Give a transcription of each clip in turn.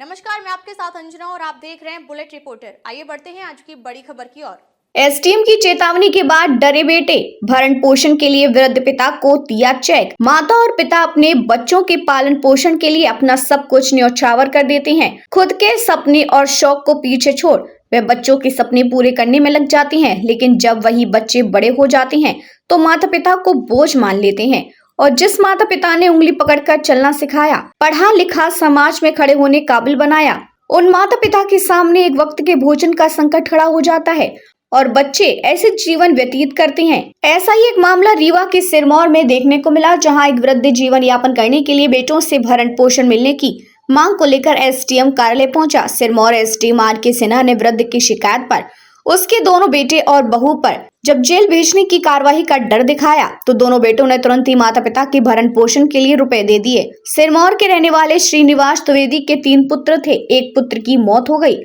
नमस्कार, मैं आपके साथ अंजना और आप देख रहे हैं बुलेट रिपोर्टर। आइए बढ़ते हैं आज की बड़ी खबर की ओर। एसडीएम की चेतावनी के बाद डरे बेटे, भरण पोषण के लिए वृद्ध पिता को दिया चेक। माता और पिता अपने बच्चों के पालन पोषण के लिए अपना सब कुछ न्यौछावर कर देते हैं। खुद के सपने और शौक को पीछे छोड़ वे बच्चों के सपने पूरे करने में लग जाते हैं, लेकिन जब वही बच्चे बड़े हो जाते हैं तो माता पिता को बोझ मान लेते हैं। और जिस माता पिता ने उंगली पकड़कर चलना सिखाया, पढ़ा लिखा, समाज में खड़े होने काबिल बनाया, उन माता पिता के सामने एक वक्त के भोजन का संकट खड़ा हो जाता है और बच्चे ऐसे जीवन व्यतीत करते हैं। ऐसा ही एक मामला रीवा के सिरमौर में देखने को मिला, जहां एक वृद्ध जीवन यापन करने के लिए बेटों से भरण पोषण मिलने की मांग को लेकर एसडीएम कार्यालय पहुंचा। Sirmaur SDM R K. सिन्हा ने वृद्ध की शिकायत पर उसके दोनों बेटे और बहू पर जब जेल भेजने की कार्रवाई का डर दिखाया तो दोनों बेटों ने तुरंत ही माता पिता के भरण पोषण के लिए रुपए दे दिए। सिरमौर के रहने वाले श्रीनिवास द्विवेदी के 3 पुत्र थे। एक पुत्र की मौत हो गई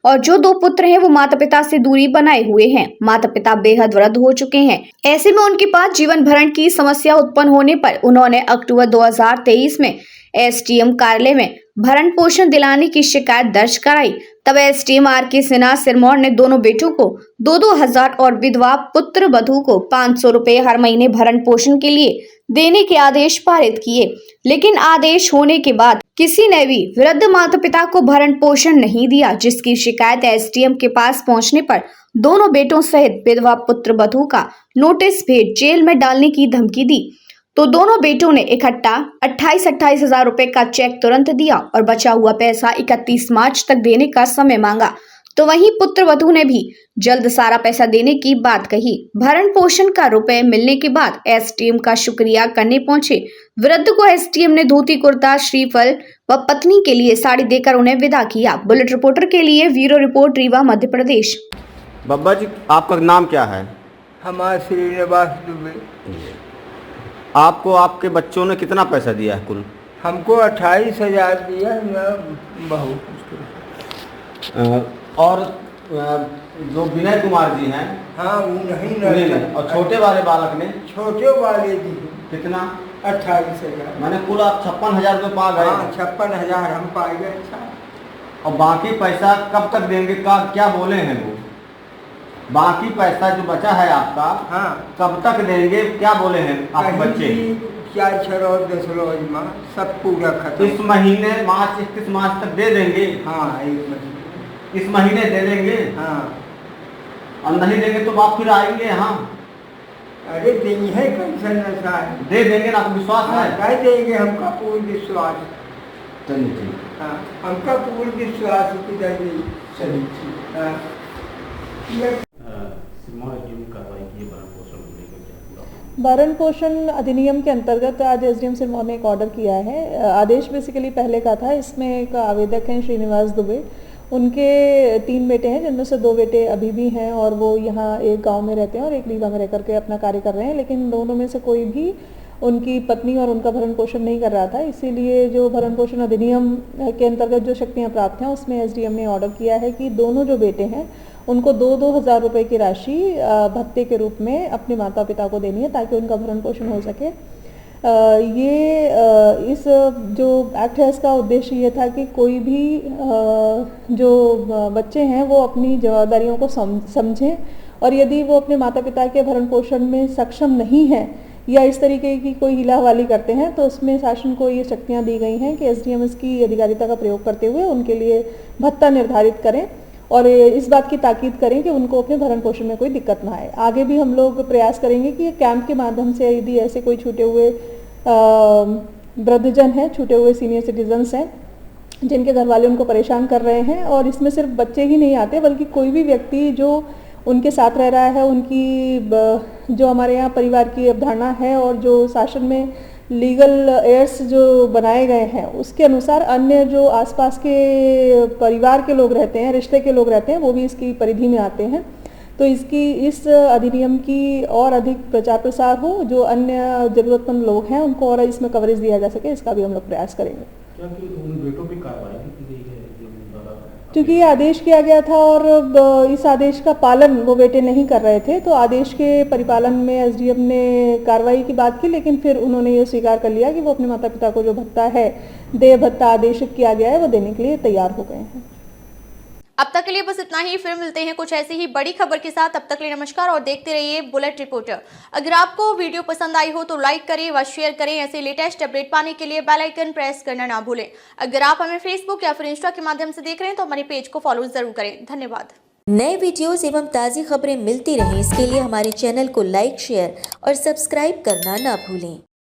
और जो 2 पुत्र हैं वो माता पिता से दूरी बनाए हुए हैं। माता पिता बेहद वृद्ध हो चुके हैं। ऐसे में उनके पास जीवन भरण की समस्या उत्पन्न होने पर उन्होंने अक्टूबर 2023 में एसडीएम कार्यालय में भरण पोषण दिलाने की शिकायत दर्ज कराई। तब एसडीएम आर.के. सिन्हा सिरमौर ने दोनों बेटों को 2-2 हजार और विधवा पुत्र वधू को 500 रुपए हर महीने भरण पोषण के लिए देने के आदेश पारित किए, लेकिन आदेश होने के बाद किसी ने भी वृद्ध माता पिता को भरण पोषण नहीं दिया, जिसकी शिकायत एसडीएम के पास पहुंचने पर दोनों बेटों सहित विधवा पुत्र वधू का नोटिस भेज जेल में डालने की धमकी दी। तो दोनों बेटों ने इकट्ठा 28 हजार रुपए का चेक तुरंत दिया और बचा हुआ पैसा 31 मार्च तक देने का समय मांगा। तो वहीं पुत्र वधू ने भी जल्द सारा पैसा देने की बात कही। भरण पोषण का रुपए मिलने के बाद एसडीएम का शुक्रिया करने पहुंचे वृद्ध को एसडीएम ने धोती कुर्ता, श्रीफल व पत्नी के लिए साड़ी देकर उन्हें विदा किया। बुलेट रिपोर्टर के लिए ब्यूरो रिपोर्ट, रीवा, मध्य प्रदेश। बब्बा जी, आपका नाम क्या है? हमारा श्रीनिवास दुबे। आपको आपके बच्चों ने कितना पैसा दिया है कुल? हमको 28,000 दिया ना बहू। और जो विनय कुमार जी हैं, हाँ वो नहीं नहीं, और छोटे वाले बालक ने छोटे वाले दी कितना? 28,000। मैंने कुल आप 56,000 रुपये पा गए। हाँ 56,000 हम पा गए। और बाकी पैसा कब तक देंगे का क्या बोले हैं वो? बाकी पैसा जो बचा है आपका, हाँ, कब तक देंगे क्या बोले हैं आपके बच्चे? 4 रोज 10 रोज माँ सब पूरा खत्म। इस महीने मार्च 31 मार्च तक दे देंगे? हाँ 1 महीने। इस महीने दे देंगे? हाँ। और नहीं देंगे तो आप फिर आएंगे यहाँ? अरे देंगे है कैसे नशा दे देंगे ना, आपको विश्वास है? कह देंगे, हमका पूर्ण विश्वास। चलिए ठीक। हाँ हमका पूर्ण विश्वास की दे देंगे। चलिए ठीक। हाँ भरण पोषण अधिनियम के अंतर्गत आज एसडीएम सिरमौर ने एक ऑर्डर किया है। आदेश बेसिकली पहले का था। इसमें एक आवेदक हैं श्रीनिवास दुबे। उनके 3 बेटे हैं, जिनमें से 2 बेटे अभी भी हैं और वो यहाँ एक गांव में रहते हैं और एक रीवा में रह करके अपना कार्य कर रहे हैं, लेकिन दोनों में से कोई भी उनकी पत्नी और उनका भरण पोषण नहीं कर रहा था। इसीलिए जो भरण पोषण अधिनियम के अंतर्गत जो शक्तियाँ प्राप्त हैं उसमें एसडीएम ने ऑर्डर किया है कि दोनों जो बेटे हैं उनको 2-2 हजार रुपये की राशि भत्ते के रूप में अपने माता पिता को देनी है, ताकि उनका भरण पोषण हो सके। इस जो एक्ट है इसका उद्देश्य ये था कि कोई भी जो बच्चे हैं वो अपनी जवाबदारियों को समझें और यदि वो अपने माता पिता के भरण पोषण में सक्षम नहीं है या इस तरीके की कोई हिलाहवाली करते हैं तो उसमें शासन को ये शक्तियाँ दी गई हैं कि एसडीएम इसकी अधिकारिता का प्रयोग करते हुए उनके लिए भत्ता निर्धारित करें और इस बात की ताकीद करें कि उनको अपने भरण पोषण में कोई दिक्कत ना आए। आगे भी हम लोग प्रयास करेंगे कि कैंप के माध्यम से यदि ऐसे कोई छूटे हुए वृद्धजन हैं, छूटे हुए सीनियर सिटीजन्स हैं जिनके घर वाले उनको परेशान कर रहे हैं, और इसमें सिर्फ बच्चे ही नहीं आते बल्कि कोई भी व्यक्ति जो उनके साथ रह रहा है, उनकी जो हमारे यहाँ परिवार की अवधारणा है और जो शासन में लीगल एयर्स जो बनाए गए हैं उसके अनुसार अन्य जो आसपास के परिवार के लोग रहते हैं, रिश्ते के लोग रहते हैं, वो भी इसकी परिधि में आते हैं। तो इस अधिनियम की और अधिक प्रचार प्रसार हो, जो अन्य ज़रूरतमंद लोग हैं उनको और इसमें कवरेज दिया जा सके, इसका भी हम लोग प्रयास करेंगे। क्या कि उन बेटों पे कार्रवाई की गई है जो क्योंकि ये आदेश किया गया था और इस आदेश का पालन वो बेटे नहीं कर रहे थे, तो आदेश के परिपालन में एसडीएम ने कार्रवाई की बात की, लेकिन फिर उन्होंने ये स्वीकार कर लिया कि वो अपने माता पिता को जो भत्ता है, देय भत्ता आदेशित किया गया है, वो देने के लिए तैयार हो गए हैं। अब तक के लिए बस इतना ही। फिर मिलते हैं कुछ ऐसी ही बड़ी खबर के साथ। तब तक के लिए नमस्कार और देखते रहिए बुलेट रिपोर्टर। अगर आपको वीडियो पसंद आई हो तो लाइक करें व शेयर करें। ऐसे लेटेस्ट अपडेट पाने के लिए बेल आइकन प्रेस करना ना भूलें। अगर आप हमें फेसबुक या फिर इंस्टा के माध्यम से देख रहे हैं तो हमारे पेज को फॉलो जरूर करें। धन्यवाद। नए वीडियोस एवं ताज़ी खबरें मिलती रहें, इसके लिए हमारे चैनल को लाइक, शेयर और सब्सक्राइब करना ना भूलें।